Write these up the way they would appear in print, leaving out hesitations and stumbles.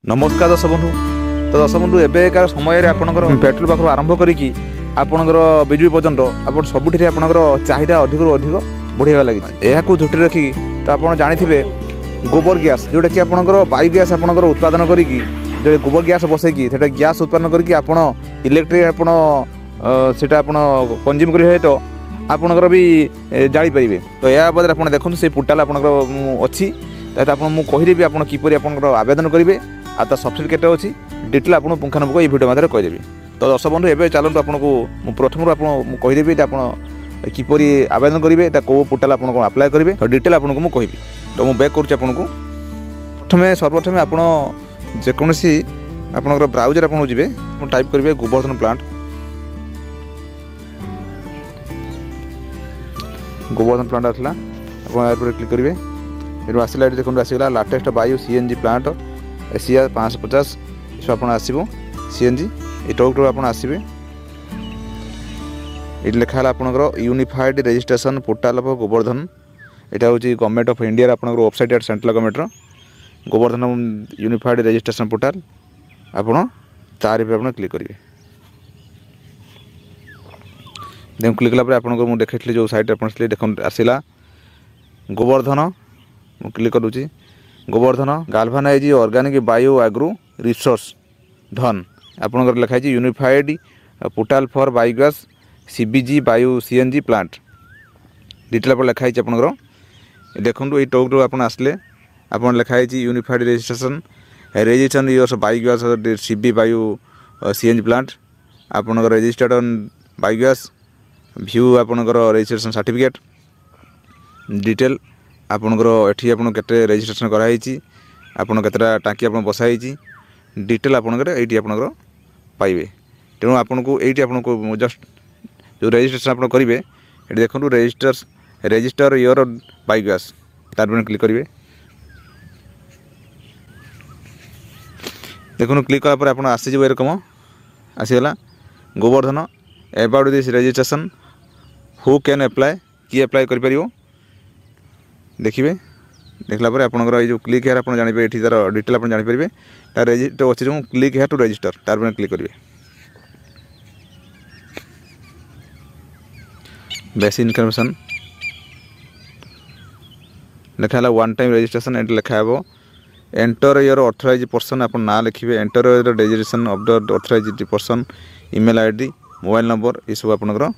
नमस्कार दर्शक बंधु। तो दर्शक बंधु एବେकार समय आपंकर पेट्रोल पाखर आरंभ करी आपणकर बिजुली पर्यंत आप सबुठी आपंकर चाहिदा अधिक अधिक बढ़िया लगी। यह झुटी रखी तो आप जानी गोबर गैस जोटा कि आपंकर बायोगैस आपंकर उत्पादन करी जो गोबर गैस बसैकी गैस उत्पादन करके आप इलेक्ट्रिक आप कंज्यूम कर तो आपंकर भी जाड़ी पारे। तो यह बदले आप देखते से पोर्टाल आपंकर अच्छी मुझे कहीदेवी आप किपर आप आवेदन करेंगे आ सब्सिडी केटे अच्छी डिटेल आपको पुंखानुपुख ये भिडियो मध्य कहीदेवी। तो दर्शक बंधु एवं चलते आपको प्रथम आपको कहीदेवी आप किपर आवेदन करेंगे कौ पोर्टाल आपको आप्लाय करेंगे तो डिटेल आपको मुझे कहबी। तो मुझे बैक करुँच आपको प्रथम सर्वप्रथम आप जेकोसी आपंकर ब्राउजर आप जी टाइप करेंगे गोवर्धन प्लांट आसला आप क्लिक करेंगे। ये आसला ये देखो आसगला latest bio CNG plant Asia 550 आप आसो सीएनजी ये टॉप आप आसवे। ये लिखा आपंकर unified registration portal of Govardhan यहाँ हूँ गवर्नमेंट ऑफ इंडिया आपंकर website eight central government Govardhan unified registration portal आप तार पर क्लिक करेंगे। देन क्लिक कला आपको मुझे देखी जो साइट आप देख आसला गोवर्धन क्लिक करुँची Govardhan galvanizing organic bio agro resource Dhan आपंकर लिखाई unified portal for biogas CBG bio CNG plant detail पर लिखाई आपंकर देखो ये टॉप आप आसले आप लिखाई unified registration your biogas CB bio CNG plant आपंकर रजिस्टर्ड ऑन बायोगैस व्यू आपंकर रजिस्ट्रेशन सर्टिफिकेट डिटेल आपंकर एटी आप रजिस्ट्रेशन कराई आपन केतटा टाँकी आप बसाई डिटेल आपंकर ये आपंकर पाइबे। तेणु आपन को ये आपको जस्ट जो रजिस्ट्रेशन आप करेंगे ये देखो रजिस्टर योर बायोगैस तार पर क्लिक करेंगे। देखो क्लिक कलापर आप आसीज एरकम आसीगला Govardhan about this registration who can apply किए अप्लाई कर देखिए। देखला आपंकर ये जो क्लिक हेयर आप जानिए ये तार डिटेल आप जानीपर तार रजिस्टर अच्छे जो क्लिक हेयर टू रजिस्टर तार पर क्लिक करेंगे। बेसिक इनफॉरमेशन लिखा है वन टाइम रजिस्ट्रेशन एंड लिखा है एंटर योर ऑथराइज पर्सन आप ना लिखिए enter your registration of the authorize person email ID mobile number ये सब आपंकर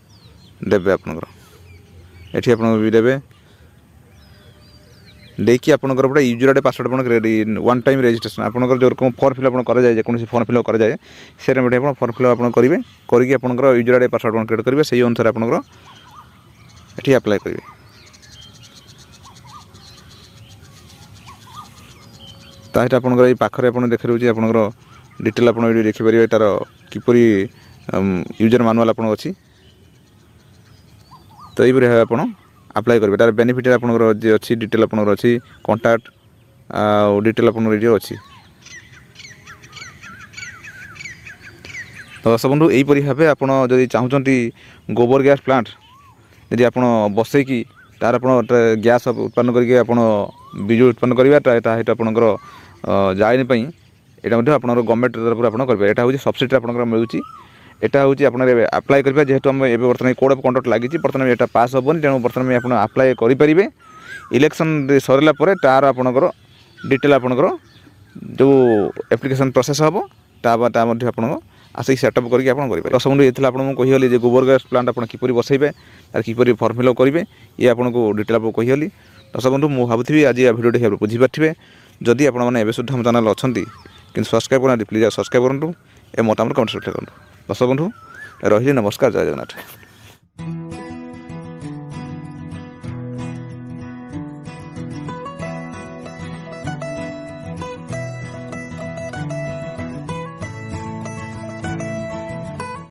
देवे आपंकर एटी आप देवे देखिए आपंकर गोटे यूजर आईडी पासवर्ड आप वन टाइम रजिस्ट्रेशन आपंकर जो रकम फॉर्म फिलअप कराए जेकोसी फॉर्म फिलअप कराए से आप फॉर्म फिलअप आप करेंगे करके आपंकर यूजर आईडी पासवर्ड क्रिएट करेंगे से अनुसार आपंकर ये अप्लाई करेंगे। ताहिर आपंकर ये पाखे आप देखी रोचे आपंकर डिटेल आप देखिपारे तार किपरि यूजर मानुआल आप अच्छी तो ये आप अप्लाई करेंगे। तार बेनिफिट आपंकर जे अच्छी डिटेल आपंकर अच्छी कॉन्टैक्ट डिटेल आपंकर ये अच्छी। तो दर्शक बंधु यहीपरि भाव आप चाहते गोबर गैस प्लांट यदि आप बसैकी तार आप गैस उत्पन्न करके बिजुली उत्पन्न करेंगे आपंकर जाएनी यहाँ आप गवर्नमेंट तरफ आप करेंगे। यहाँ हूँ सब्सिडी आपंकर मिलूँ यहाँ हूँ आप अप्लाई करेंगे जेहेतु आम ए बर्तमान कोड ऑफ कंडक्ट लगी बर्तमान यहाँ पास हेनी तेणु बर्तमान आप अप्लाई करेंगे। इलेक्शन सरला तार आपंकर डिटेल आपंकर जो एप्लिकेशन प्रोसेस हम आप आसिक सेटअप करके आप करेंगे। दर्शक बंधु ये आपको कहीगली गोबर गैस प्लांट आप किपरि बसैबे तार किपरि फॉर्म फिलअप करेंगे ये आपको डिटेल आपको कहीगली। दर्शक बंधु मुझे भावुथी आज यह वीडियो देखिए बुझीपारे जदि आपने सुधा चैनल अच्छा कि सब्सक्राइब करना प्लीज सब्सक्राइब करूँ ए मतामत कमेंट करूँ। दर्शक बंधु रही नमस्कार जय जगन्नाथ।